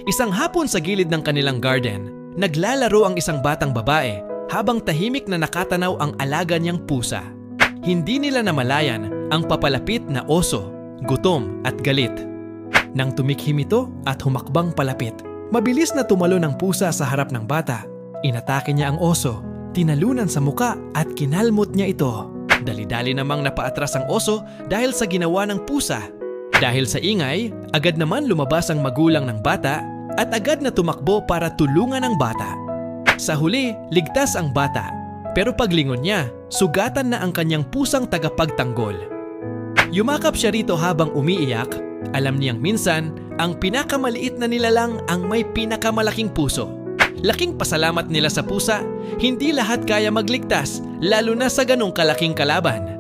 Isang hapon sa gilid ng kanilang garden, naglalaro ang isang batang babae habang tahimik na nakatanaw ang alaga niyang pusa. Hindi nila namalayan ang papalapit na oso, gutom at galit. Nang tumikhim ito at humakbang palapit, mabilis na tumalo ng pusa sa harap ng bata. Inatake niya ang oso, tinalunan sa muka at kinalmot niya ito. Dali-dali namang napaatras ang oso dahil sa ginawa ng pusa. Dahil sa ingay, agad naman lumabas ang magulang ng bata at agad na tumakbo para tulungan ang bata. Sa huli, ligtas ang bata. Pero paglingon niya, sugatan na ang kanyang pusang tagapagtanggol. Yumakap siya rito habang umiiyak. Alam niyang minsan, ang pinakamaliit na nilalang ang may pinakamalaking puso. Laking pasalamat nila sa pusa, hindi lahat kaya magligtas, lalo na sa ganong kalaking kalaban.